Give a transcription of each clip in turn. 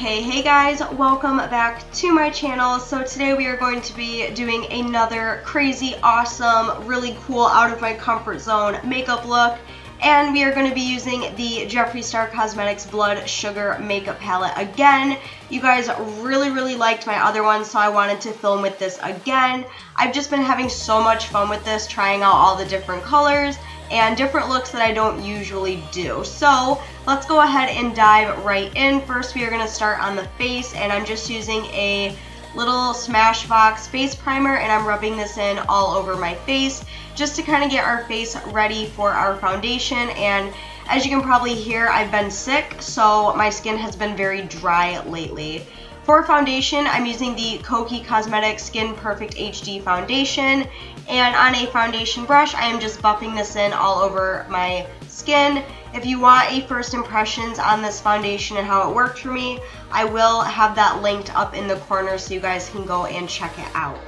Hey guys, welcome back to my channel. So today we are going to be doing another crazy, awesome, really cool, out of my comfort zone makeup look. And we are going to be using the Jeffree Star Cosmetics Blood Sugar Makeup Palette again. You guys really liked my other one, so I wanted to film with this again. I've just been having so much fun with this, trying out all the different colors and different looks that I don't usually do. So let's go ahead and dive right in. First, we are going to start on the face, and I'm just using a little Smashbox face primer, and I'm rubbing this in all over my face just to kind of get our face ready for our foundation. And as you can probably hear, I've been sick, so my skin has been very dry lately. For foundation, I'm using the xoxo Cosmetics Skin Perfect HD Foundation, and on a foundation brush, I am just buffing this in all over my skin. If you want a first impressions on this foundation and how it worked for me, I will have that linked up in the corner so you guys can go and check it out.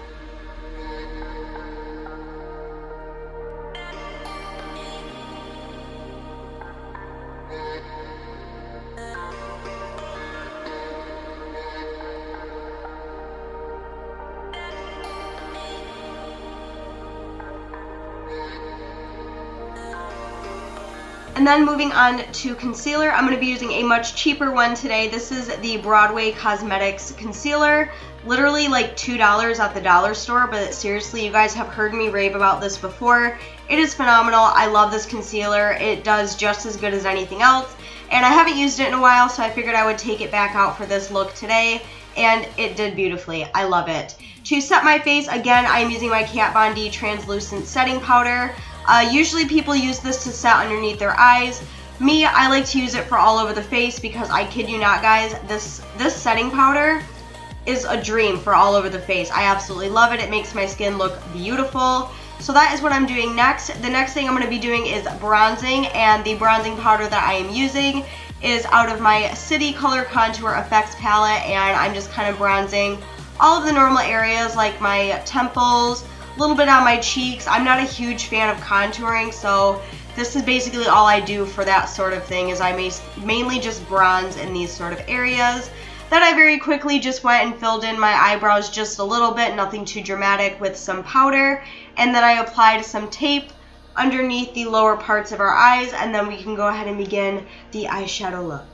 And then moving on to concealer, I'm going to be using a much cheaper one today. This is the Broadway Cosmetics Concealer. Literally like $2 at the dollar store, but seriously, you guys have heard me rave about this before. It is phenomenal. I love this concealer. It does just as good as anything else. And I haven't used it in a while, so I figured I would take it back out for this look today. And it did beautifully. I love it. To set my face, again, I'm using my Kat Von D Translucent Setting Powder. Usually people use this to set underneath their eyes. Me, I like to use it for all over the face because I kid you not, guys, this setting powder is a dream for all over the face. I absolutely love it. It makes my skin look beautiful. So that is what I'm doing next. The next thing I'm going to be doing is bronzing, and the bronzing powder that I am using is out of my City Color Contour Effects palette, and I'm just kind of bronzing all of the normal areas like my temples, a little bit on my cheeks. I'm not a huge fan of contouring, so this is basically all I do for that sort of thing, is I mainly just bronze in these sort of areas. Then I very quickly just went and filled in my eyebrows just a little bit, nothing too dramatic, with some powder, and then I applied some tape underneath the lower parts of our eyes, and then we can go ahead and begin the eyeshadow look.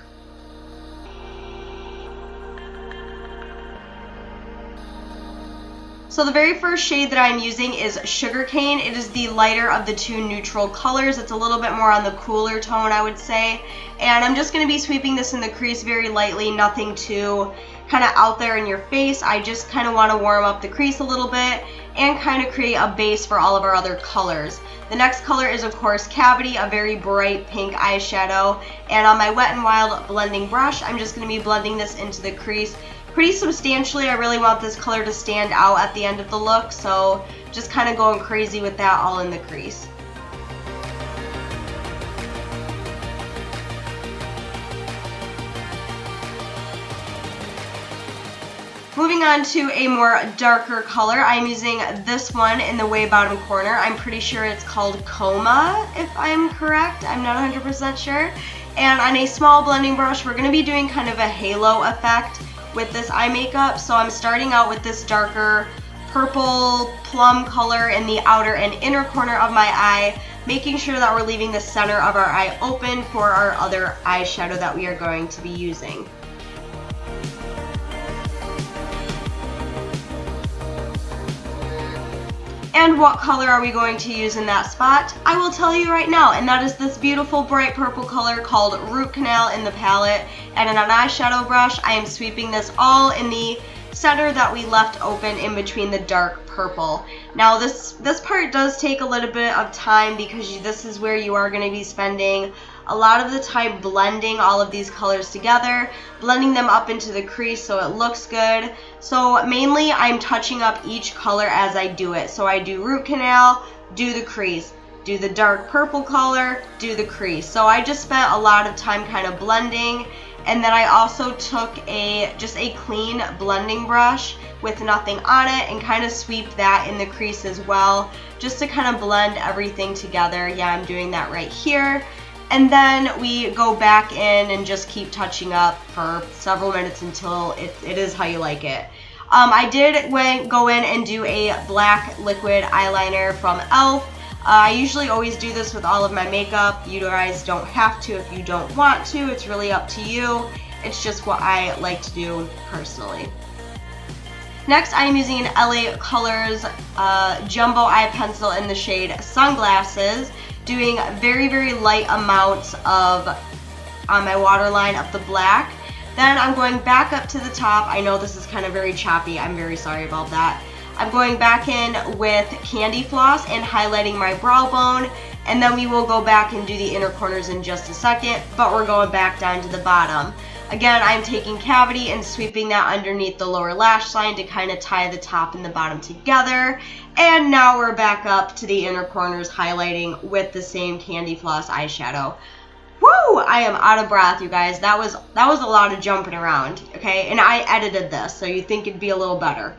So the very first shade that I'm using is Sugarcane. It is the lighter of the two neutral colors. It's a little bit more on the cooler tone, I would say. And I'm just going to be sweeping this in the crease very lightly, nothing too kind of out there in your face. I just kind of want to warm up the crease a little bit and kind of create a base for all of our other colors. The next color is, of course, Cavity, a very bright pink eyeshadow. And on my Wet n Wild blending brush, I'm just going to be blending this into the crease pretty substantially. I really want this color to stand out at the end of the look, so just kind of going crazy with that all in the crease. Moving on to a more darker color, I'm using this one in the way bottom corner. I'm pretty sure it's called Coma, if I'm correct. I'm not 100% sure. And on a small blending brush, we're going to be doing kind of a halo effect with this eye makeup. So I'm starting out with this darker purple plum color in the outer and inner corner of my eye, making sure that we're leaving the center of our eye open for our other eyeshadow that we are going to be using. And what color are we going to use in that spot? I will tell you right now, and that is this beautiful bright purple color called Root Canal in the palette. And in an eyeshadow brush, I am sweeping this all in the center that we left open in between the dark purple. Now this part does take a little bit of time because this is where you are going to be spending a lot of the time blending all of these colors together, blending them up into the crease so it looks good. So mainly I'm touching up each color as I do it. So I do Root Canal, do the crease, do the dark purple color, do the crease. So I just spent a lot of time kind of blending. And then I also took just a clean blending brush with nothing on it and kind of sweep that in the crease as well, just to kind of blend everything together. Yeah, I'm doing that right here. And then we go back in and just keep touching up for several minutes until it is how you like it. I did go in and do a black liquid eyeliner from e.l.f. I usually always do this with all of my makeup. You guys don't have to if you don't want to. It's really up to you. It's just what I like to do personally. Next, I am using an LA Colors Jumbo Eye Pencil in the shade Sunglasses, doing very, very light amounts of on my waterline of the black. Then I'm going back up to the top. I know this is kind of very choppy. I'm very sorry about that. I'm going back in with Candy Floss and highlighting my brow bone, and then we will go back and do the inner corners in just a second, but we're going back down to the bottom. Again, I'm taking Cavity and sweeping that underneath the lower lash line to kind of tie the top and the bottom together. And now we're back up to the inner corners, highlighting with the same Candy Floss eyeshadow. Woo! I am out of breath, you guys. That was a lot of jumping around, okay? And I edited this, so you'd think it'd be a little better.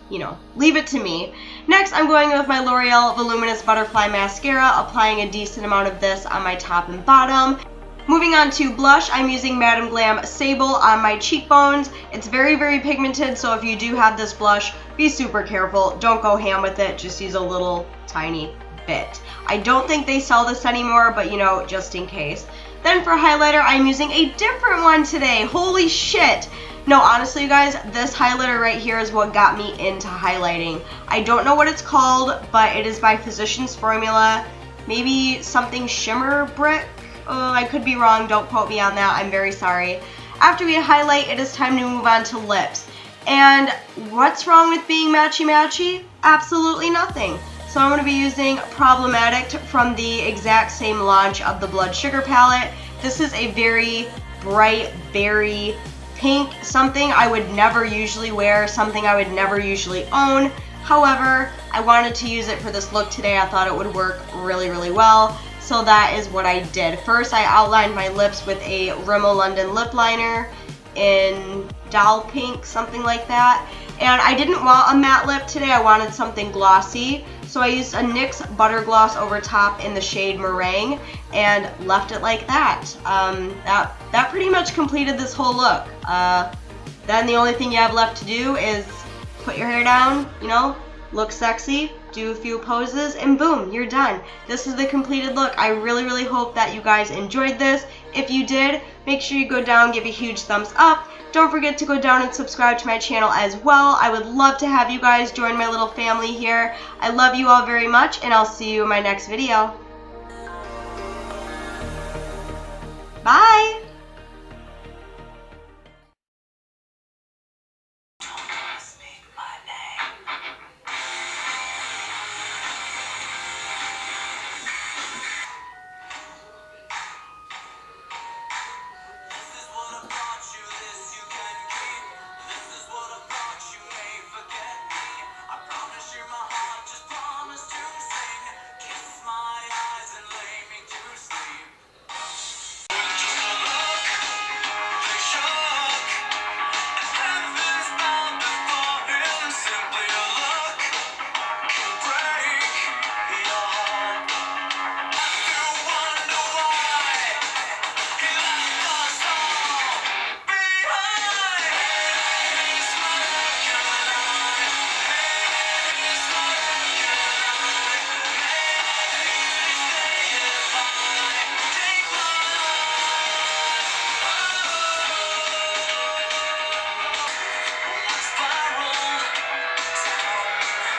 You know, leave it to me. Next, I'm going with my L'Oreal Voluminous Butterfly Mascara, applying a decent amount of this on my top and bottom. Moving on to blush, I'm using Madam Glam Sable on my cheekbones. It's very, very pigmented, so if you do have this blush, be super careful. Don't go ham with it. Just use a little tiny bit. I don't think they sell this anymore, but you know, just in case. Then for highlighter, I'm using a different one today. Holy shit! No, honestly, you guys, this highlighter right here is what got me into highlighting. I don't know what it's called, but it is by Physicians Formula. Maybe something Shimmer Brick? Oh, I could be wrong. Don't quote me on that. I'm very sorry. After we highlight, it is time to move on to lips. And what's wrong with being matchy-matchy? Absolutely nothing. So I'm going to be using Problematic from the exact same launch of the Blood Sugar palette. This is a very bright berry pink, something I would never usually wear, something I would never usually own. However, I wanted to use it for this look today. I thought it would work really, really well. So that is what I did. First, I outlined my lips with a Rimmel London lip liner in Doll Pink, something like that. And I didn't want a matte lip today. I wanted something glossy. So I used a NYX Butter Gloss over top in the shade Meringue and left it like that. That pretty much completed this whole look. Then the only thing you have left to do is put your hair down, you know, look sexy, do a few poses, and boom, you're done. This is the completed look. I really, really hope that you guys enjoyed this. If you did, make sure you go down, give a huge thumbs up. Don't forget to go down and subscribe to my channel as well. I would love to have you guys join my little family here. I love you all very much, and I'll see you in my next video. Bye!